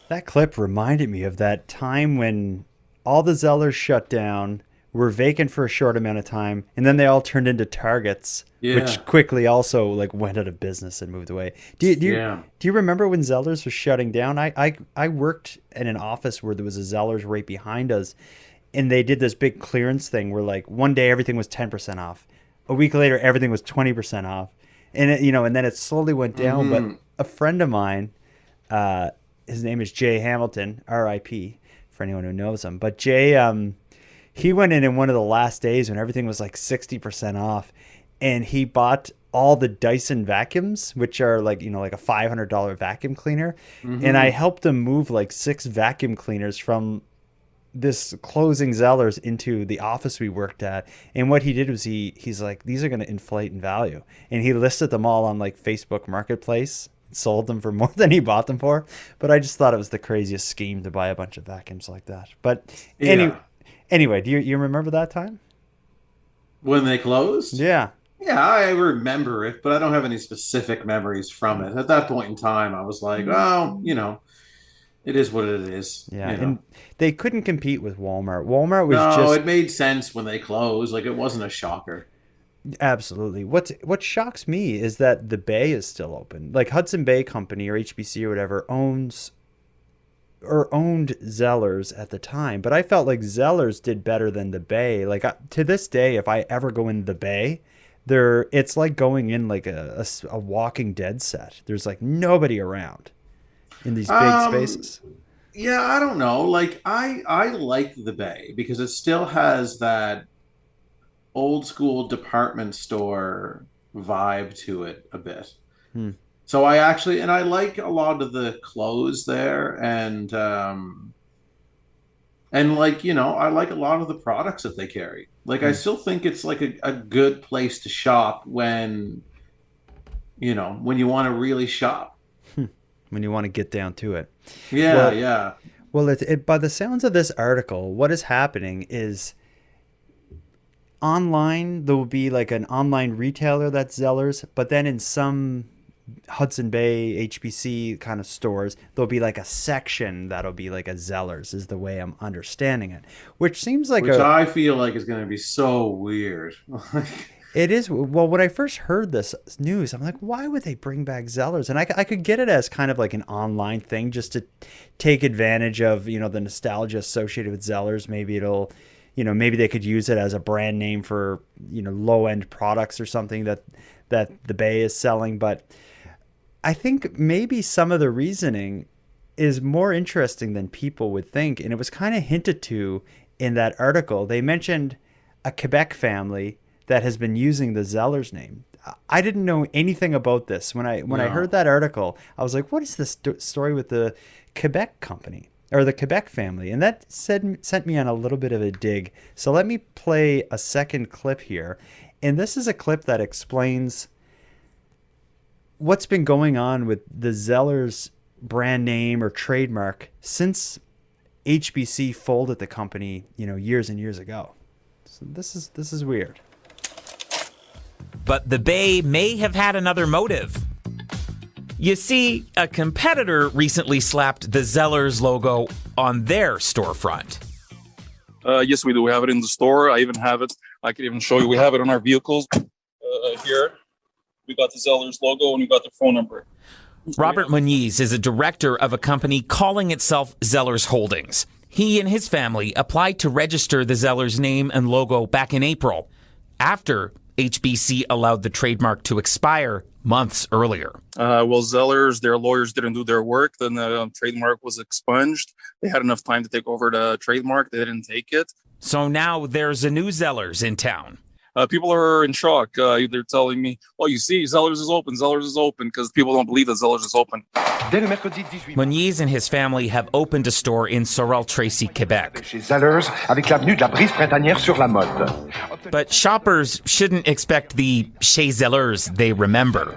That clip reminded me of that time when all the Zellers shut down, were vacant for a short amount of time, and then they all turned into Targets, which quickly also like went out of business and moved away. Do you remember when Zellers was shutting down? I worked in an office where there was a Zellers right behind us, and they did this big clearance thing where like one day everything was 10% off, a week later everything was 20% off, and and then it slowly went down. But a friend of mine, his name is Jay Hamilton, R.I.P. for anyone who knows him, but Jay, he went in one of the last days when everything was like 60% off, and he bought all the Dyson vacuums, which are like, like a $500 vacuum cleaner. Mm-hmm. And I helped him move like 6 vacuum cleaners from this closing Zellers into the office we worked at. And what he did was he's like, these are going to inflate in value. And he listed them all on like Facebook Marketplace, sold them for more than he bought them for. But I just thought it was the craziest scheme to buy a bunch of vacuums like that. But anyway, do you remember that time? When they closed? Yeah. Yeah, I remember it, but I don't have any specific memories from it. At that point in time, I was like, oh, it is what it is. Yeah, and they couldn't compete with Walmart. Walmart was No, it made sense when they closed. Like, it wasn't a shocker. Absolutely. What shocks me is that the Bay is still open. Like Hudson Bay Company or HBC or whatever owned Zellers at the time, but I felt like Zellers did better than the Bay. Like to this day, if I ever go in the Bay, it's like going in like a Walking Dead set. There's like nobody around in these big spaces. Yeah, I don't know. Like I like the Bay because it still has that old school department store vibe to it a bit. So I like a lot of the clothes there, and like, I like a lot of the products that they carry. Like, I still think it's like a good place to shop when you want to really shop. When you want to get down to it. Yeah. Well, it by the sounds of this article, what is happening is online, there will be like an online retailer that's Zellers, but then in some Hudson Bay, HBC kind of stores, there'll be like a section that'll be like a Zellers, is the way I'm understanding it. Which seems like I feel like is going to be so weird. It is. Well, when I first heard this news, I'm like, why would they bring back Zellers? And I could get it as kind of like an online thing just to take advantage of, the nostalgia associated with Zellers. Maybe it'll, maybe they could use it as a brand name for, low-end products or something that the Bay is selling. But I think maybe some of the reasoning is more interesting than people would think. And it was kind of hinted to in that article. They mentioned a Quebec family that has been using the Zellers name. I didn't know anything about this. When I heard that article, I was like, what is this story with the Quebec company or the Quebec family? And that sent me on a little bit of a dig. So let me play a second clip here. And this is a clip that explains what's been going on with the Zellers brand name or trademark since HBC folded the company, years and years ago. So this is weird. But the Bay may have had another motive. You see, a competitor recently slapped the Zellers logo on their storefront. Yes, we do. We have it in the store. I even have it. I can even show you. We have it on our vehicles here. We got the Zellers logo and we got the phone number. Robert Muniz is a director of a company calling itself Zellers Holdings. He and his family applied to register the Zellers name and logo back in April, after HBC allowed the trademark to expire months earlier. Well, Zellers, their lawyers didn't do their work. Then the trademark was expunged. They had enough time to take over the trademark. They didn't take it. So now there's a new Zellers in town. People are in shock. They're telling me, "Well, you see, Zellers is open," because people don't believe that Zellers is open. Moniz and his family have opened a store in Sorel-Tracy, Quebec. But shoppers shouldn't expect the Chez Zellers they remember.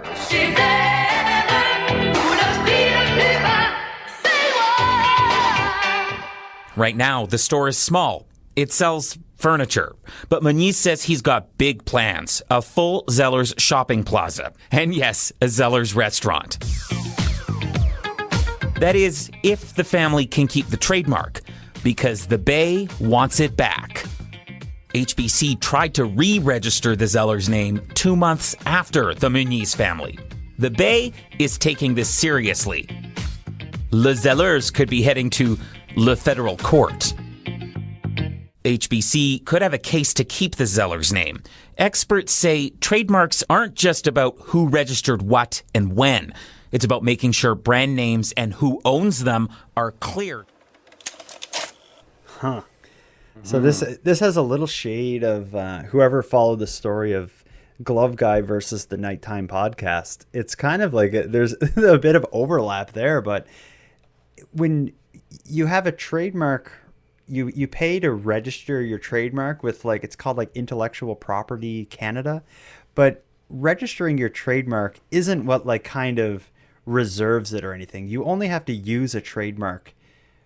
Right now, the store is small. It sells furniture. But Moniz says he's got big plans. A full Zellers shopping plaza. And yes, a Zellers restaurant. That is, if the family can keep the trademark. Because the Bay wants it back. HBC tried to re-register the Zellers name 2 months after the Moniz family. The Bay is taking this seriously. Le Zellers could be heading to Le Federal Court. HBC could have a case to keep the Zellers name. Experts say trademarks aren't just about who registered what and when. It's about making sure brand names and who owns them are clear. Huh. So this has a little shade of whoever followed the story of Glove Guy versus the Nighttime podcast. It's kind of like there's a bit of overlap there, but when you have a trademark, you pay to register your trademark with it's called Intellectual Property Canada, but registering your trademark isn't what kind of reserves it or anything. You only have to use a trademark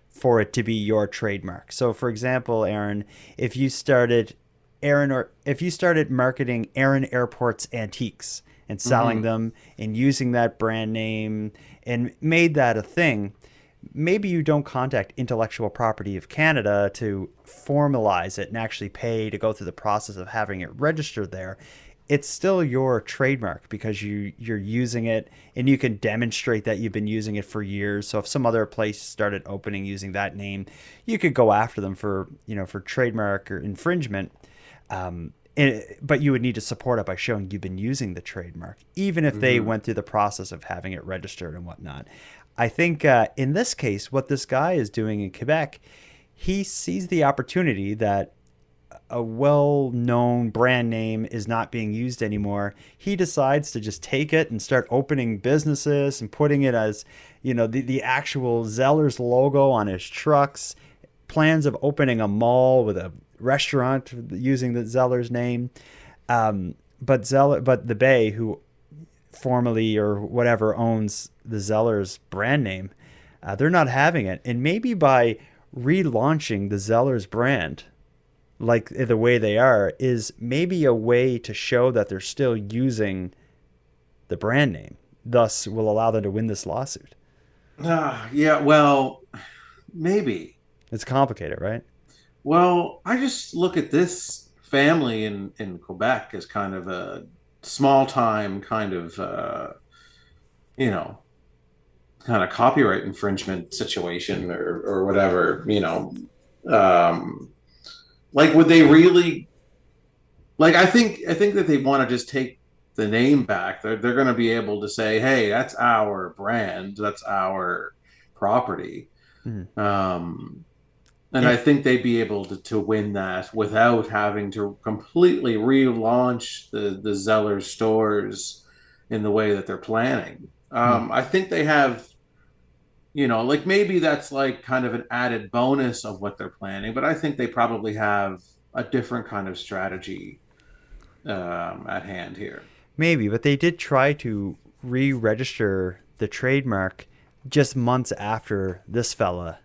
for it to be your trademark. So for example, Aaron, if you started marketing Aaron Airports Antiques and selling them and using that brand name and made that a thing, maybe you don't contact Intellectual Property of Canada to formalize it and actually pay to go through the process of having it registered there. It's still your trademark because you're using it and you can demonstrate that you've been using it for years. So if some other place started opening using that name, you could go after them for trademark or infringement. But you would need to support it by showing you've been using the trademark, even if they went through the process of having it registered and whatnot. I think in this case, what this guy is doing in Quebec, he sees the opportunity that a well-known brand name is not being used anymore. He decides to just take it and start opening businesses and putting it as, the actual Zellers logo on his trucks, plans of opening a mall with a restaurant using the Zellers name. But the Bay, who formerly or whatever owns the Zellers brand name, they're not having it. And maybe by relaunching the Zellers brand like the way they are is maybe a way to show that they're still using the brand name, thus will allow them to win this lawsuit. Yeah, well, maybe. It's complicated, right? Well, I just look at this family in Quebec as kind of a small time kind of kind of copyright infringement situation or whatever, would they really I think that they want to just take the name back. They're going to be able to say, hey, that's our brand, that's our property. And I think they'd be able to win that without having to completely relaunch the Zellers stores in the way that they're planning. I think they have, maybe that's kind of an added bonus of what they're planning, but I think they probably have a different kind of strategy at hand here. Maybe, but they did try to re-register the trademark just months after this fella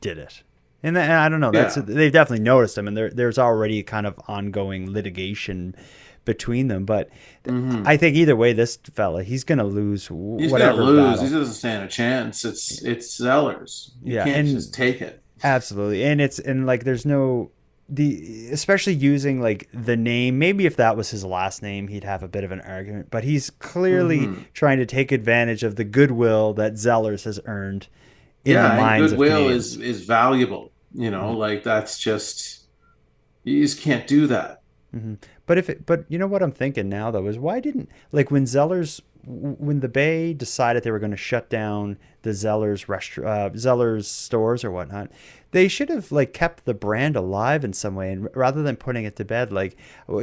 did it. And I don't know, they've definitely noticed him, and there's already kind of ongoing litigation between them. But I think either way, this fella, he's going to lose whatever battle. He doesn't stand a chance. It's Zellers. You can't just take it. Absolutely. And there's no... especially using the name, maybe if that was his last name, he'd have a bit of an argument. But he's clearly trying to take advantage of the goodwill that Zellers has earned in the minds of Canadians. Goodwill is valuable. That's just, you just can't do that. But you know what I'm thinking now though is why didn't when Zellers when the Bay decided they were going to shut down the Zellers Zellers stores or whatnot, they should have like kept the brand alive in some way, and rather than putting it to bed, like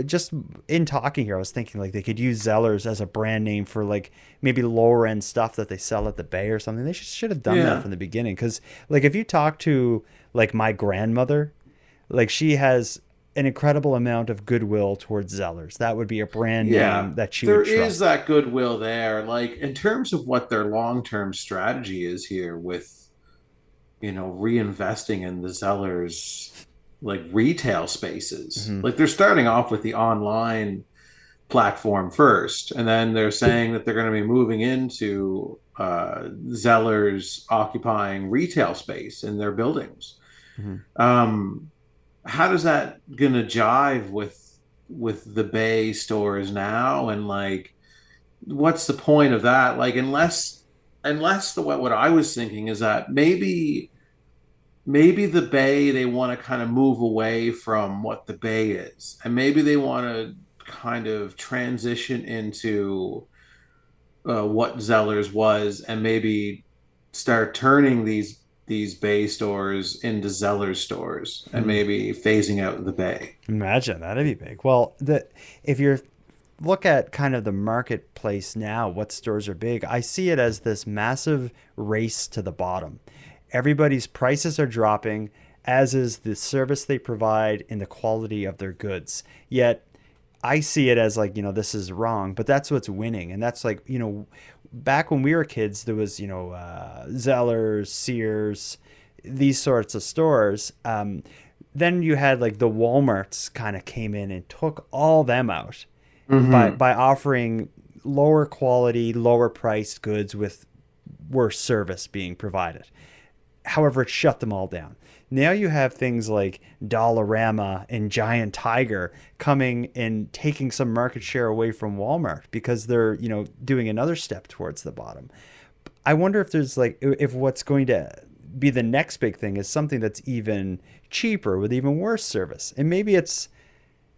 just in talking here, I was thinking like they could use Zellers as a brand name for like maybe lower end stuff that they sell at the Bay or something. They should have done that from the beginning, because like if you talk to like my grandmother, like she has an incredible amount of goodwill towards Zellers. That would be a brand name that she would trust. There is that goodwill there. Like in terms of what their long-term strategy is here with, you know, reinvesting in the Zellers like retail spaces. Like they're starting off with the online platform first, and then they're saying that they're going to be moving into Zellers occupying retail space in their buildings. How does that going to jive with the Bay stores now? And like, what's the point of that? Like, unless what I was thinking is that maybe the Bay, they want to kind of move away from what the Bay is, and maybe they want to kind of transition into what Zellers was, and maybe start turning these Bay stores into Zellers stores, and maybe phasing out the Bay. Imagine, that'd be big. Well, if you're look at kind of the marketplace now, what stores are big, I see it as this massive race to the bottom. Everybody's prices are dropping, as is the service they provide and the quality of their goods. Yet I see it as like, you know, this is wrong, but that's what's winning. And that's like, you know, back when we were kids, there was, you know, Zellers, Sears, these sorts of stores. Then you had like the Walmarts kind of came in and took all them out by offering lower quality, lower priced goods with worse service being provided. However, it shut them all down. Now you have things like Dollarama and Giant Tiger coming and taking some market share away from Walmart because they're, you know, doing another step towards the bottom. I wonder if there's like, if what's going to be the next big thing is something that's even cheaper with even worse service. And maybe it's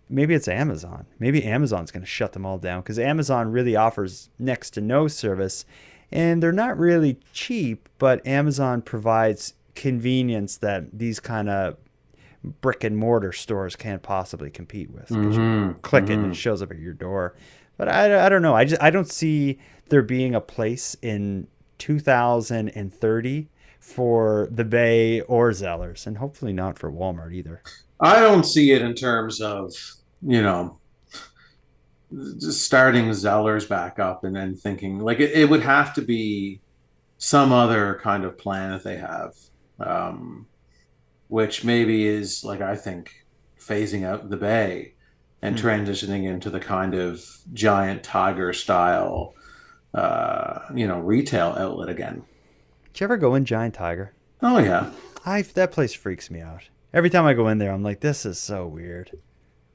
Amazon. Maybe Amazon's going to shut them all down, because Amazon really offers next to no service. And they're not really cheap, but Amazon provides convenience that these kind of brick and mortar stores can't possibly compete with. You click it and it shows up at your door. But I don't know. I don't see there being a place in 2030 for the Bay or Zellers, and hopefully not for Walmart either. I don't see it in terms of, you know, just starting Zellers back up and then thinking like it would have to be some other kind of plan that they have, which maybe is like, I think, phasing out the Bay and transitioning into the kind of Giant Tiger style, you know, retail outlet again. Did you ever go in Giant Tiger? Oh yeah. That place freaks me out. Every time I go in there, I'm like, this is so weird.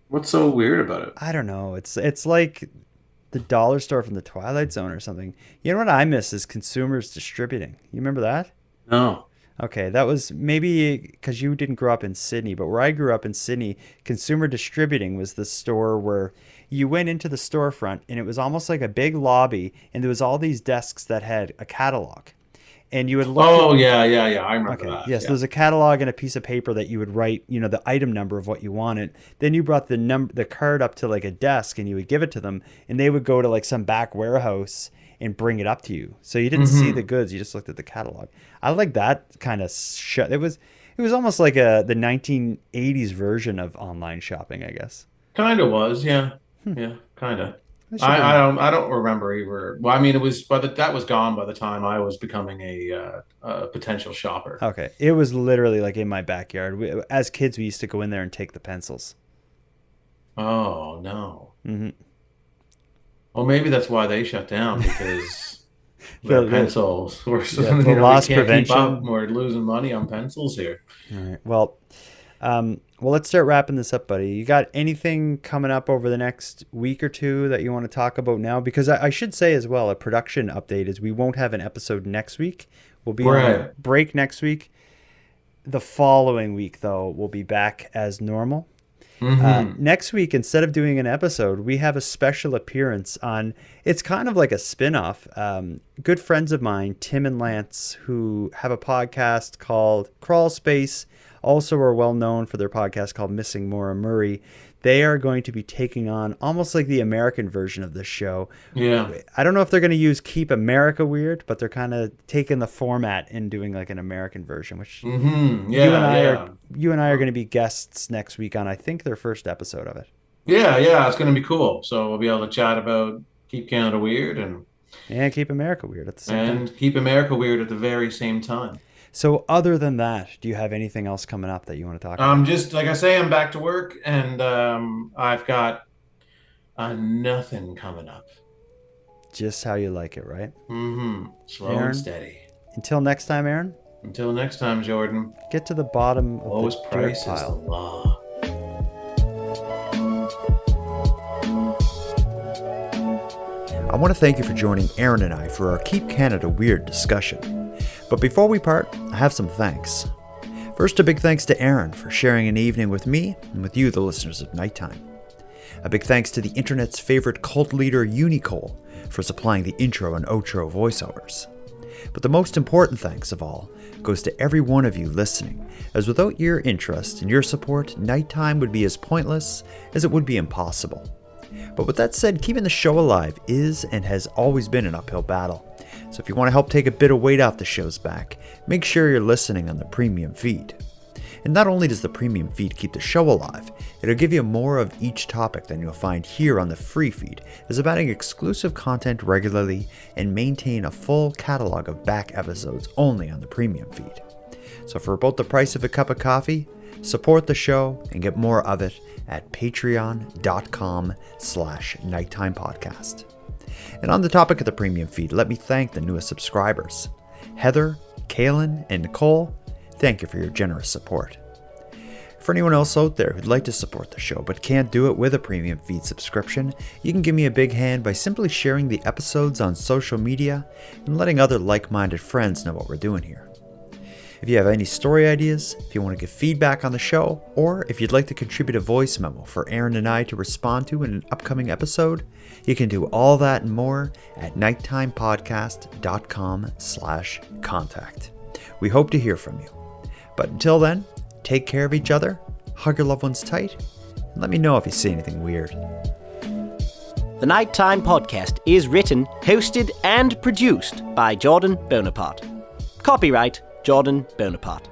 What's so weird about it? I don't know. It's like the dollar store from the Twilight Zone or something. You know what I miss is Consumers Distributing. You remember that? No. Okay, that was maybe because you didn't grow up in Sydney, but where I grew up in Sydney, Consumer Distributing was the store where you went into the storefront and it was almost like a big lobby, and there was all these desks that had a catalog. And you would look. Oh, yeah. I remember that. Yes, yeah. There was a catalog and a piece of paper that you would write, you know, the item number of what you wanted. Then you brought the card up to like a desk and you would give it to them, and they would go to like some back warehouse and bring it up to you. So you didn't see the goods, you just looked at the catalog. I like that kind of shut. It was almost like the 1980s version of online shopping, I guess. Kind of was, yeah. Yeah, kind of. I don't remember either. Well, I mean, it was, but that was gone by the time I was becoming a potential shopper. Okay, it was literally like in my backyard. As kids, we used to go in there and take the pencils. Oh no. Well, maybe that's why they shut down, because the pencils were the loss prevention. We're losing money on pencils here. All right. Well, let's start wrapping this up, buddy. You got anything coming up over the next week or two that you want to talk about now? Because I should say as well, a production update is we won't have an episode next week. We'll be on a break next week. The following week, though, we'll be back as normal. Next week, instead of doing an episode, we have a special appearance on, it's kind of like a spin-off. Good friends of mine, Tim and Lance, who have a podcast called Crawl Space, also are well known for their podcast called Missing Maura Murray. They are going to be taking on almost like the American version of this show. Yeah. I don't know if they're going to use Keep America Weird, but they're kind of taking the format and doing like an American version, which you and I are going to be guests next week on, I think, their first episode of it. Yeah, it's going to be cool. So we'll be able to chat about Keep Canada Weird and Keep America Weird at the same time. And Keep America Weird at the very same time. So other than that, do you have anything else coming up that you want to talk about? Just like I say, I'm back to work, and I've got nothing coming up. Just how you like it, right? Slow Aaron, and steady. Until next time, Aaron. Until next time, Jordan. Get to the bottom of Lowest the price dirt is the pile. law. I want to thank you for joining Aaron and I for our Keep Canada Weird discussion. But before we part, I have some thanks. First, a big thanks to Aaron for sharing an evening with me and with you, the listeners of Nighttime. A big thanks to the internet's favorite cult leader, Unicole, for supplying the intro and outro voiceovers. But the most important thanks of all goes to every one of you listening, as without your interest and your support, Nighttime would be as pointless as it would be impossible. But with that said, keeping the show alive is and has always been an uphill battle. So if you want to help take a bit of weight off the show's back, make sure you're listening on the premium feed. And not only does the premium feed keep the show alive, it'll give you more of each topic than you'll find here on the free feed, as I'm adding exclusive content regularly and maintain a full catalog of back episodes only on the premium feed. So for about the price of a cup of coffee, support the show and get more of it at patreon.com/nighttimepodcast. And on the topic of the premium feed, let me thank the newest subscribers. Heather, Kaylin, and Nicole, thank you for your generous support. For anyone else out there who'd like to support the show but can't do it with a premium feed subscription, you can give me a big hand by simply sharing the episodes on social media and letting other like-minded friends know what we're doing here. If you have any story ideas, if you want to give feedback on the show, or if you'd like to contribute a voice memo for Aaron and I to respond to in an upcoming episode, you can do all that and more at nighttimepodcast.com/contact. We hope to hear from you. But until then, take care of each other, hug your loved ones tight, and let me know if you see anything weird. The Nighttime Podcast is written, hosted, and produced by Jordan Bonaparte. Copyright Jordan Bonaparte.